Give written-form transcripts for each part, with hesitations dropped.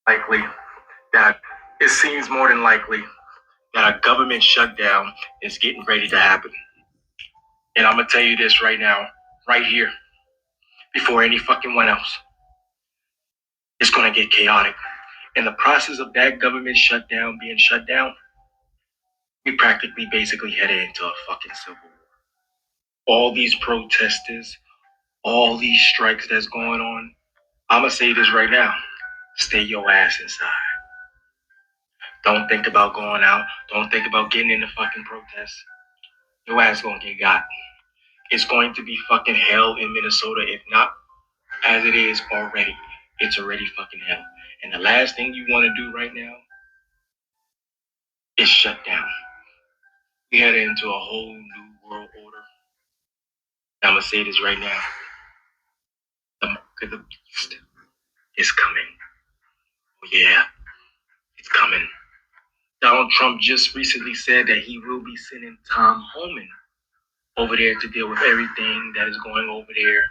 likely that it seems more than likely that a government shutdown is getting ready to happen. And I'm gonna tell you this right now, right here, before any fucking one else. It's gonna get chaotic. In the process of that government shutdown being shut down, we practically basically headed into a fucking civil war. All these protesters, all these strikes that's going on, I'm gonna say this right now. Stay your ass inside. Don't think about going out. Don't think about getting in the fucking protests. Your ass gonna get got. It's going to be fucking hell in Minnesota, if not as it is already. It's already fucking hell. And the last thing you want to do right now is shut down. We head into a whole new world order. I'm gonna say this right now. The mark of the beast is coming. Oh yeah, it's coming. Donald Trump just recently said that he will be sending Tom Homan over there to deal with everything that is going over there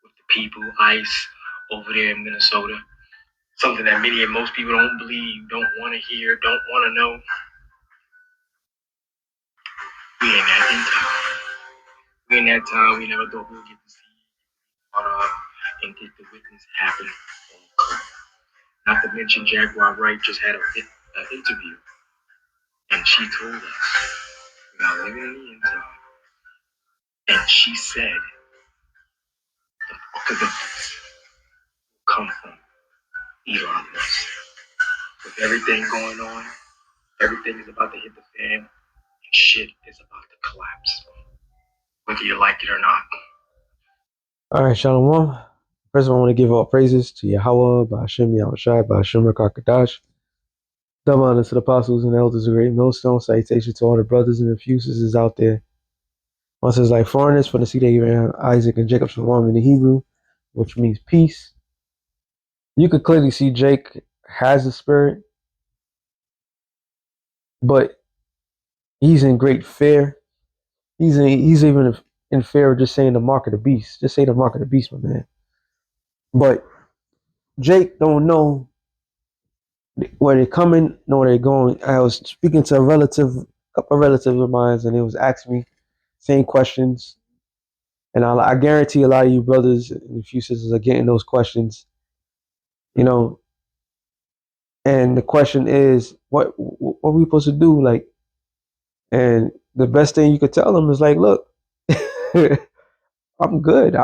with the people, ICE over there in Minnesota. Something that many and most people don't believe, don't want to hear, don't want to know. We in that time. We in that time we never thought we would get to see part of and get to witness happen. Not to mention Jaguar Wright just had an interview, and she told us we are living in the end time. And she said the book of the beast will come from Elon Musk. With everything going on, everything is about to hit the fan, and shit is about to collapse, whether you like it or not. All right, Shalom. First of all, I want to give all praises to Yahweh, Ba'ashem Yahushai, Ba'ashem Rakakadash. Double honor to the apostles and elders of Great Millstone. Salutation to all the brothers and the fuses out there. One says like foreigners from the seed of Abraham, Isaac, and Jacob Shalom in the Hebrew, which means peace. You could clearly see Jake has the spirit, but he's in great fear. He's even in fear of just saying the mark of the beast. Just say the mark of the beast, my man. But Jake don't know where they're coming, know where they're going. I was speaking to a couple of relatives of mine, and they was asking me same questions. And I guarantee a lot of you brothers and a few sisters are getting those questions, you know. And the question is, what are we supposed to do? Like, and the best thing you could tell them is like, look, I'm good.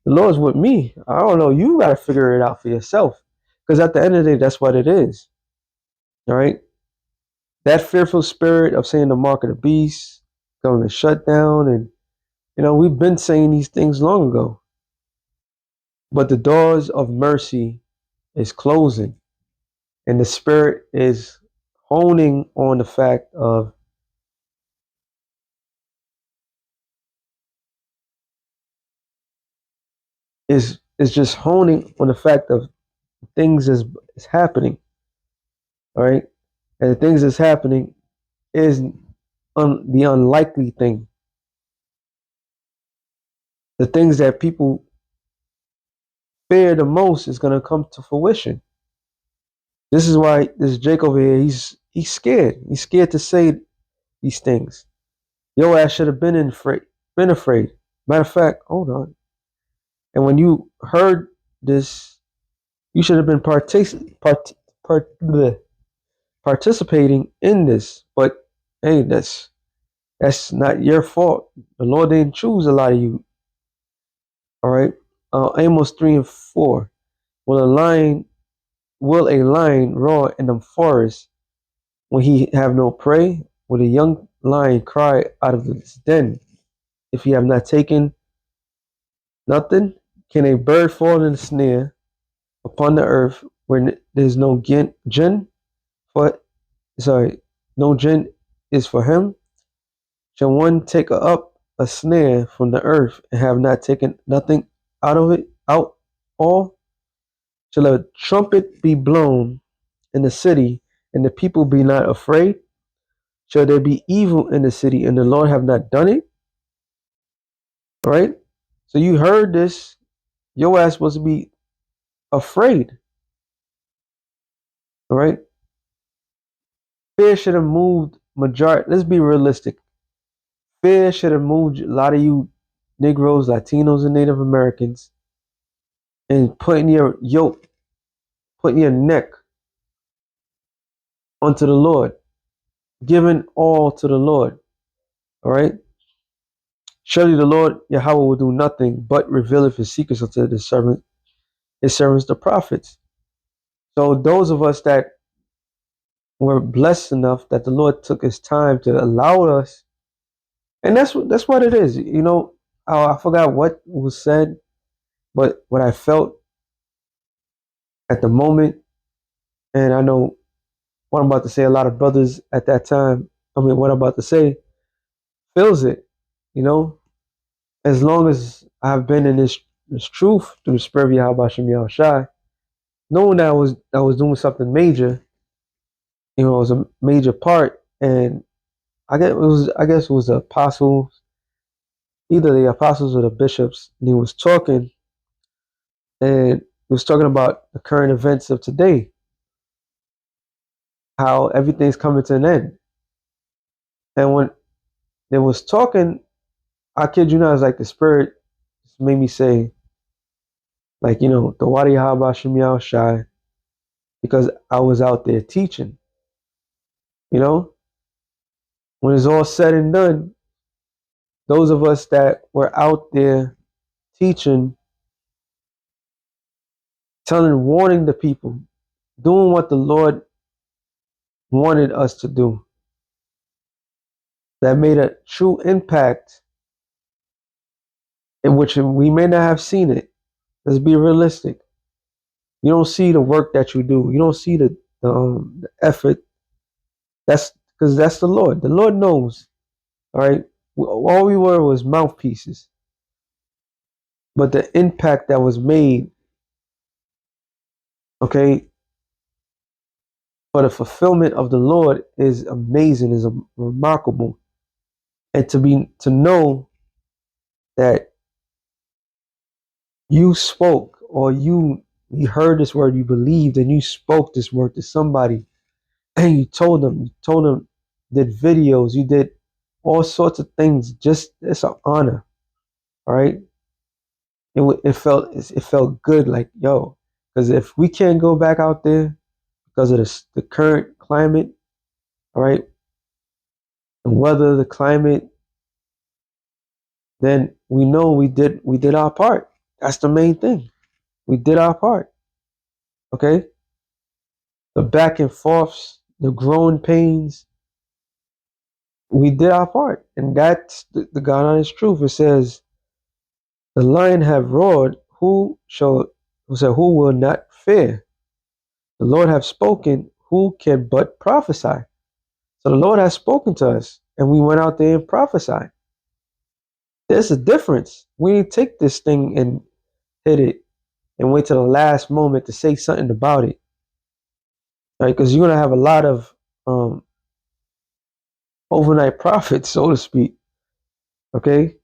The Lord's with me. I don't know. You got to figure it out for yourself, because at the end of the day, that's what it is. All right. That fearful spirit of saying the mark of the beast, government shutdown, and we've been saying these things long ago. But the doors of mercy is closing, and the spirit is honing on the fact of is just honing on the fact of things is happening. All right, and the things that's happening is the unlikely thing. The things that people fear the most is going to come to fruition. This is why this Jake over here, he's scared. He's scared to say these things. Your ass should have been afraid. Matter of fact, hold on. And when you heard this, you should have been participating in this. But hey, that's not your fault. The Lord didn't choose a lot of you. All right. Amos 3:4. Will a lion roar in the forest when he have no prey? Will a young lion cry out of his den if he have not taken nothing? Can a bird fall in a snare upon the earth where there's no gin? No gin is for him. Shall one take up a snare from the earth and have not taken nothing out of it? Out all? Shall a trumpet be blown in the city, and the people be not afraid? Shall there be evil in the city, and the Lord have not done it? All right. So you heard this. Your ass supposed to be afraid. All right. Fear should have moved majority. Let's be realistic. Fear should have moved a lot of you Negroes, Latinos, and Native Americans and putting your yoke, putting your neck unto the Lord, giving all to the Lord. All right. Surely the Lord Yahweh will do nothing but revealeth his secrets unto his servants, the prophets. So those of us that were blessed enough that the Lord took his time to allow us, and that's what it is. You know, I forgot what was said, but what I felt at the moment, and I know what I'm about to say, a lot of brothers at that time, what I'm about to say, feels it, you know, as long as I've been in this truth through the spirit of Yahweh Shem Yahushai, knowing that I was doing something major, you know, it was a major part, and I guess it was the apostles, either the apostles or the bishops, and he was talking, and he was talking about the current events of today, how everything's coming to an end. And when they was talking, I kid you not, it's like the spirit just made me say, like, you know, the Wadi Haba Shem Yahushai, because I was out there teaching, you know, when it's all said and done, those of us that were out there teaching, warning the people, doing what the Lord wanted us to do, that made a true impact, in which we may not have seen it. Let's be realistic. You don't see the work that you do. You don't see the effort. That's because that's the Lord. The Lord knows. All right. All we were was mouthpieces, but the impact that was made, okay, for the fulfillment of the Lord is amazing, is remarkable, and to know that you spoke or you heard this word, you believed, and you spoke this word to somebody, and you told them, did videos, you did all sorts of things. Just it's an honor, all right. It felt good, like yo, because if we can't go back out there because of the current climate, all right, the weather, the climate, then we know we did our part. That's the main thing. We did our part. Okay. The back and forths, the growing pains, we did our part, and that's the God honest truth. It says, "The lion have roared; who will not fear? The Lord have spoken; who can but prophesy?" So the Lord has spoken to us, and we went out there and prophesied. There's a difference. We didn't take this thing and hit it and wait till the last moment to say something about it, right? Because you're gonna have a lot of um, overnight prophets, so to speak. Okay,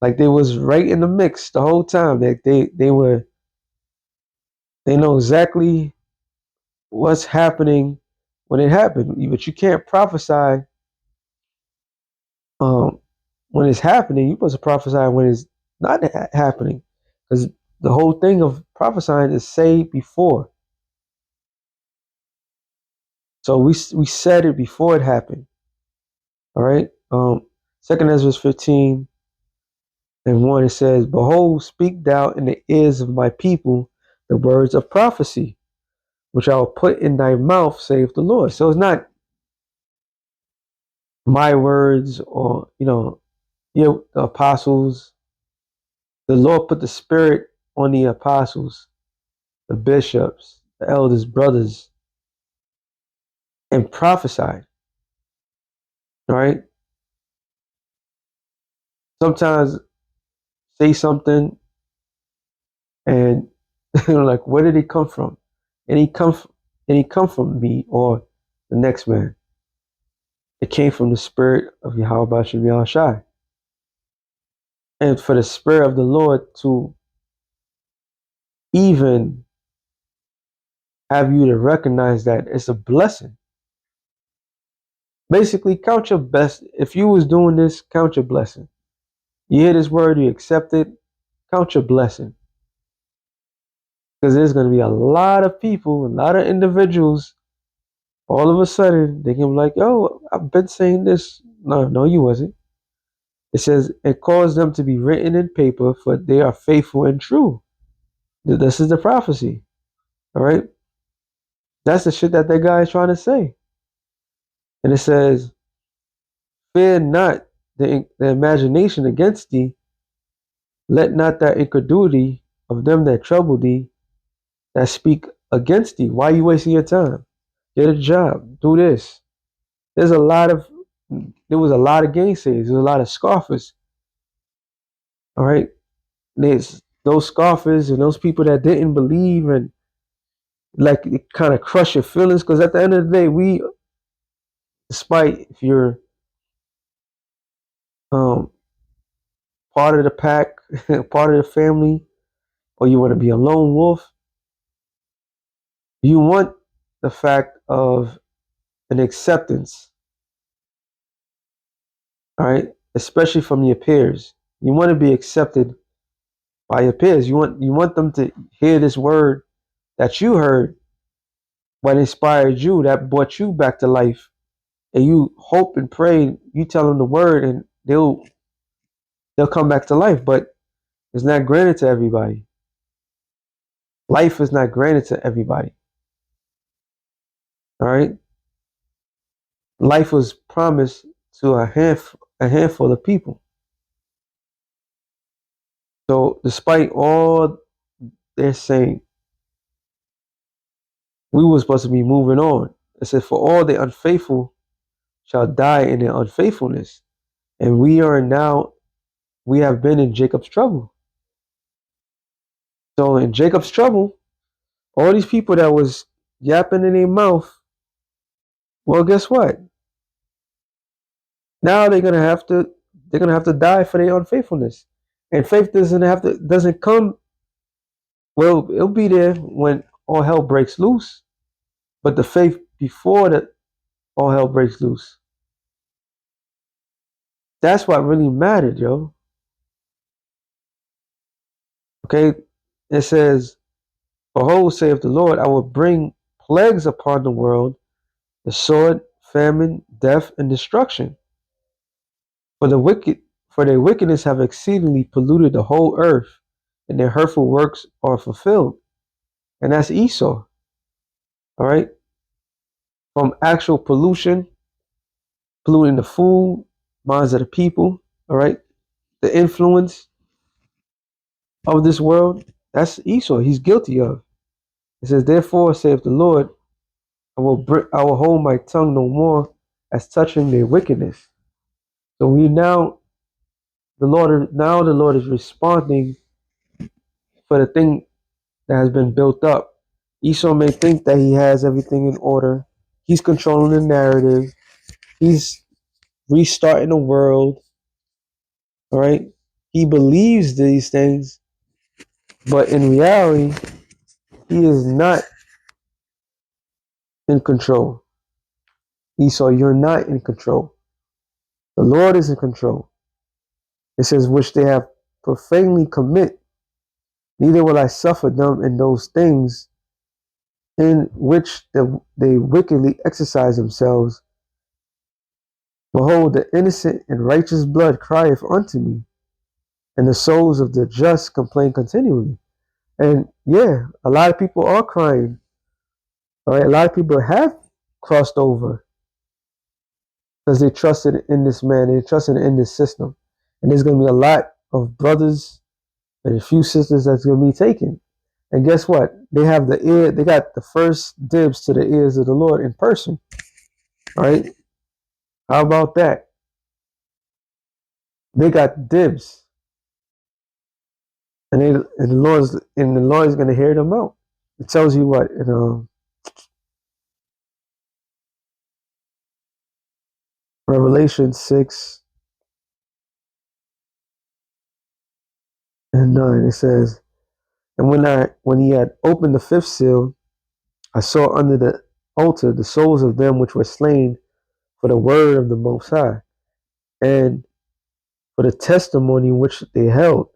like they was right in the mix the whole time. They know exactly what's happening when it happened, but you can't prophesy um, when it's happening. You're supposed to prophesy when it's not happening, because the whole thing of prophesying is say before. So we said it before it happened. All right. Second Ezra 15:1, it says, "Behold, speak thou in the ears of my people the words of prophecy, which I will put in thy mouth, saith the Lord." So it's not my words or the apostles. The Lord put the Spirit on the apostles, the bishops, the elders, brothers, and prophesied. All right. Sometimes say something and like, where did it come from? And he come from me or the next man. It came from the Spirit of Yahweh Bashem Yahushai. And for the Spirit of the Lord to even have you to recognize that it's a blessing. Basically, count your best. If you was doing this, count your blessing. You hear this word, you accept it, count your blessing. Because there's going to be a lot of people, a lot of individuals, all of a sudden, they can be like, oh, I've been saying this. No, you wasn't. It says, it caused them to be written in paper, for they are faithful and true. This is the prophecy. All right. That's the shit that guy is trying to say. And it says, fear not the imagination against thee. Let not that incredulity of them that trouble thee, that speak against thee. Why are you wasting your time? Get a job. Do this. There's a lot of there was a lot of gainsayers. There's a lot of scoffers. All right. There's those scoffers and those people that didn't believe, and like it kind of crush your feelings, because at the end of the day, we, despite if you're um part of the pack, part of the family, or you want to be a lone wolf, you want the fact of an acceptance, all right, especially from your peers. You want to be accepted by your peers. You want them to hear this word that you heard, what inspired you, that brought you back to life, and you hope and pray. You tell them the word, and they'll come back to life. But it's not granted to everybody. Life is not granted to everybody. All right. Life was promised to a handful of people. So despite all they're saying, we were supposed to be moving on. It said, for all the unfaithful shall die in their unfaithfulness. And we have been in Jacob's trouble. So in Jacob's trouble, all these people that was yapping in their mouth, well, guess what? Now they're gonna have to die for their unfaithfulness. And faith doesn't come. Well, it'll be there when all hell breaks loose. But the faith before that all hell breaks loose, that's what really mattered, yo. Okay? It says, behold, saith the Lord, I will bring plagues upon the world, the sword, famine, death, and destruction. For their wickedness have exceedingly polluted the whole earth, and their hurtful works are fulfilled. And that's Esau. All right? From actual pollution, polluting the food, minds of the people, all right? The influence of this world, that's Esau. He's guilty of. It says, therefore, saith the Lord, I will hold my tongue no more as touching their wickedness. So the Lord is responding for the thing that has been built up. Esau may think that he has everything in order. He's controlling the narrative. He's restarting the world. All right. He believes these things, but in reality, he is not in control. Esau, you're not in control. The Lord is in control. It says, which they have profanely commit, neither will I suffer them in those things in which they wickedly exercise themselves. Behold, the innocent and righteous blood crieth unto me, and the souls of the just complain continually. And yeah, a lot of people are crying. All right, a lot of people have crossed over because they trusted in this man, they trusted in this system. And there's going to be a lot of brothers and a few sisters that's going to be taken. And guess what? They got the first dibs to the ears of the Lord in person. All right. How about that? They got dibs. And the Lord is going to hear them out. It tells you what, Revelation 6 and 9, it says, and when he had opened the fifth seal, I saw under the altar the souls of them which were slain for the word of the Most High, and for the testimony which they held.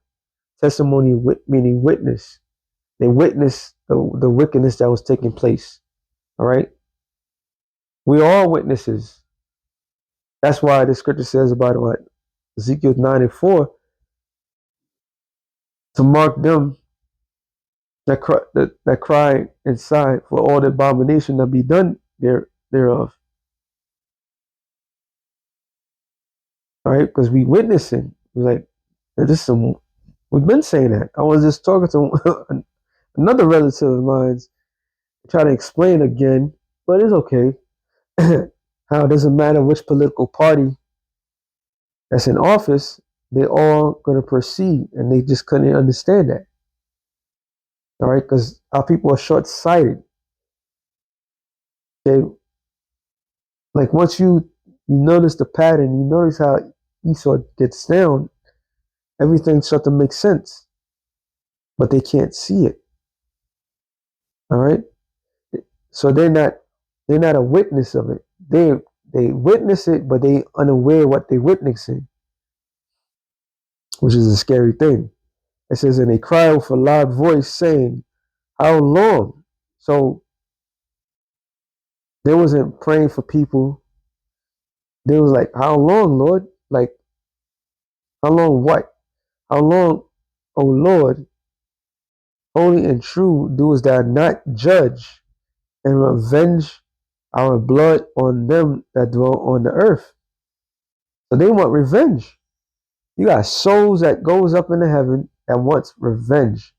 Testimony meaning witness. They witnessed the wickedness that was taking place. All right. We are all witnesses. That's why the scripture says about what Ezekiel 9:4, to mark them that cry inside for all the abomination that be done thereof. All right, because we witnessing. We're like, this is some. We've been saying that. I was just talking to another relative of mine, trying to explain again, but it's okay. How it doesn't matter which political party that's in office, they're all going to proceed, and they just couldn't understand that. All right, because our people are short-sighted. They like once you notice the pattern, you notice how Esau gets down, everything starts to make sense, but they can't see it. All right, so they're not a witness of it. They witness it, but they unaware what they're witnessing, which is a scary thing. It says, and they cry with a loud voice, saying, "How long?" So they wasn't praying for people. They was like, "How long, Lord? Like, how long? What? How long, O Lord? Holy and true, doest thou not judge and revenge our blood on them that dwell on the earth?" So they want revenge. You got souls that goes up into heaven that wants revenge.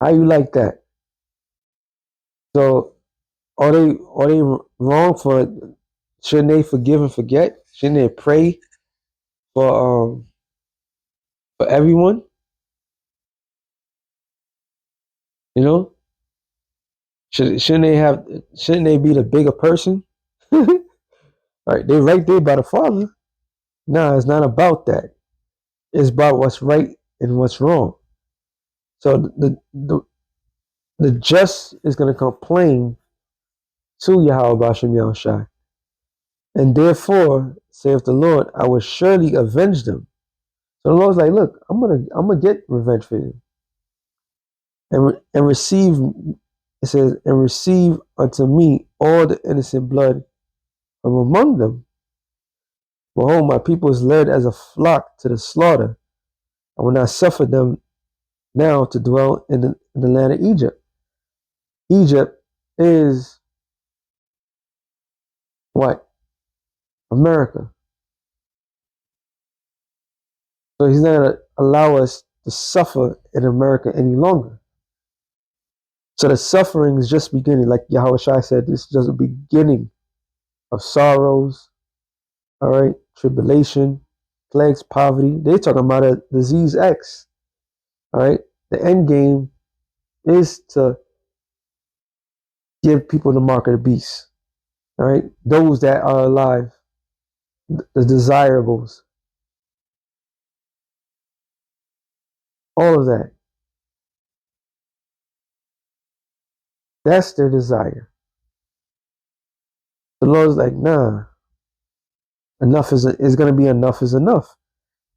How you like that? So are they wrong for? Shouldn't they forgive and forget? Shouldn't they pray for everyone? You know, shouldn't they be the bigger person? All right, they right there by the Father. Nah, it's not about that. It's about what's right and what's wrong. So the just is going to complain to Yahweh Bashem Yahushai. And therefore, saith the Lord, I will surely avenge them. So the Lord's like, look, I'm gonna get revenge for you. And receive, it says, and receive unto me all the innocent blood from among them. Behold, my people is led as a flock to the slaughter. I will not suffer them now to dwell in the land of Egypt. Egypt is what? America. So he's not going to allow us to suffer in America any longer. So the suffering is just beginning. Like Yahweh Shai said, this is just a beginning of sorrows, all right, tribulation, plagues, poverty. They're talking about a disease X, all right. The end game is to give people the mark of the beast, all right. Those that are alive, the desirables, all of that. That's their desire. The Lord's like, nah, enough is going to be enough is enough.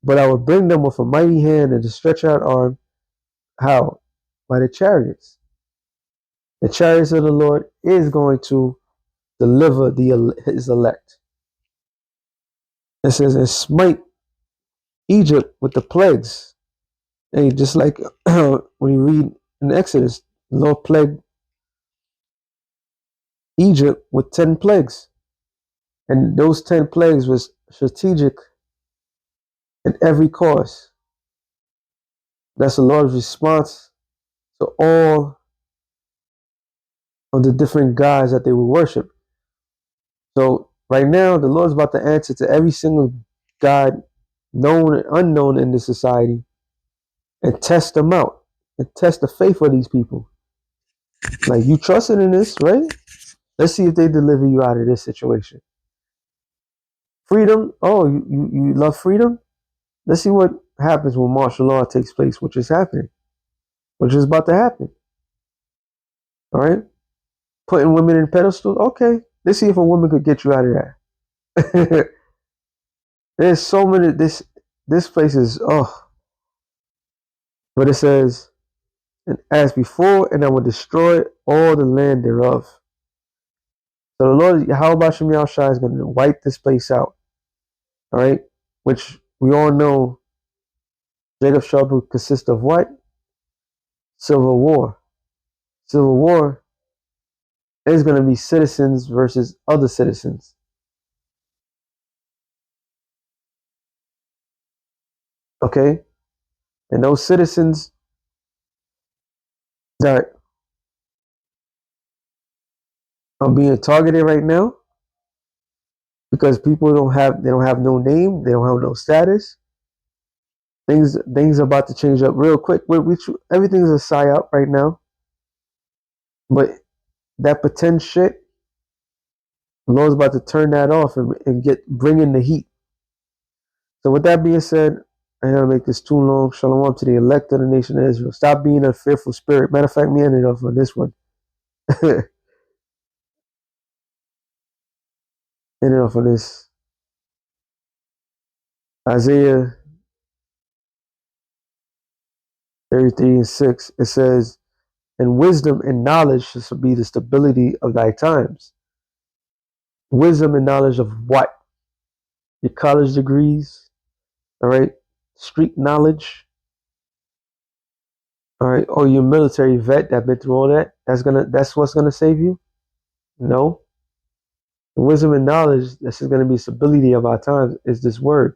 But I will bring them with a mighty hand and a stretch out arm. How? By the chariots. The chariots of the Lord is going to deliver his elect. It says, and smite Egypt with the plagues. And just like when you read in Exodus, the Lord plagued Egypt with 10 plagues. And those 10 plagues was strategic in every course. That's the Lord's response to all of the different gods that they would worship. So right now, the Lord's about to answer to every single God, known and unknown in this society, and test them out and test the faith of these people. Like, you trusted in this, right? Let's see if they deliver you out of this situation. Freedom. Oh, you love freedom? Let's see what happens when martial law takes place, which is happening. which is about to happen. All right, putting women in pedestals. Okay, let's see if a woman could get you out of that. There's so many. This place is but it says, and as before, and I will destroy all the land thereof. So the Lord, Yahweh Shem Yahushua, is going to wipe this place out. All right, which we all know, Jacob's trouble consists of what? Civil war. Civil war is going to be citizens versus other citizens. Okay, and those citizens that are being targeted right now because people don't have no name, they don't have no status. Things are about to change up real quick. Everything's a psyop right now, but that pretend shit, the Lord's about to turn that off and bring in the heat. So with that being said, I ain't gonna make this too long. Shalom to the elect of the nation of Israel. Stop being a fearful spirit. Matter of fact, me ended off on this one. Ended off on this. Isaiah 33:6. It says, and wisdom and knowledge shall be the stability of thy times. Wisdom and knowledge of what? Your college degrees, all right? Street knowledge, all right? Or your military vet that been through all that. That's what's gonna save you? No. The wisdom and knowledge that's gonna be stability of our times is this word.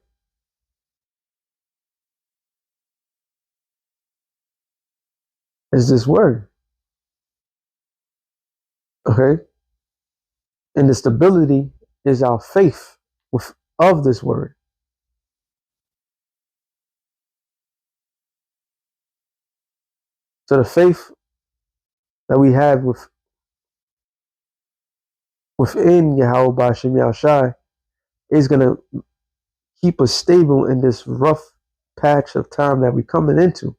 Is this word. Okay? And the stability is our faith of this word. So the faith that we have within Yahweh Ba'ashem Yahushai is going to keep us stable in this rough patch of time that we're coming into.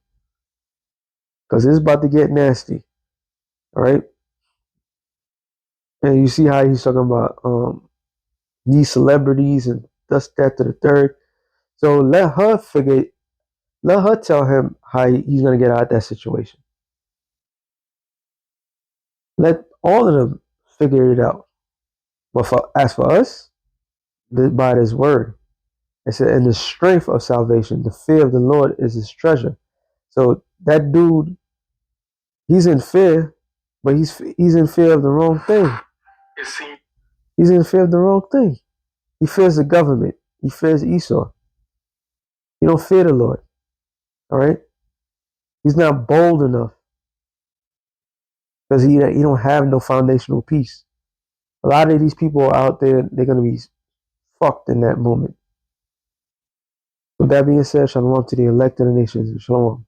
Because it's about to get nasty. All right? And you see how he's talking about these celebrities and thus that to the third. So let her tell him how he's going to get out of that situation. Let all of them figure it out. But as for us, by this word, it said, in the strength of salvation, the fear of the Lord is his treasure. So that dude, he's in fear, but he's in fear of the wrong thing. He's in fear of the wrong thing. He fears the government. He fears Esau. He don't fear the Lord. All right? He's not bold enough because he don't have no foundational peace. A lot of these people out there, they're going to be fucked in that moment. With that being said, shalom to the elect of the nations. Shalom.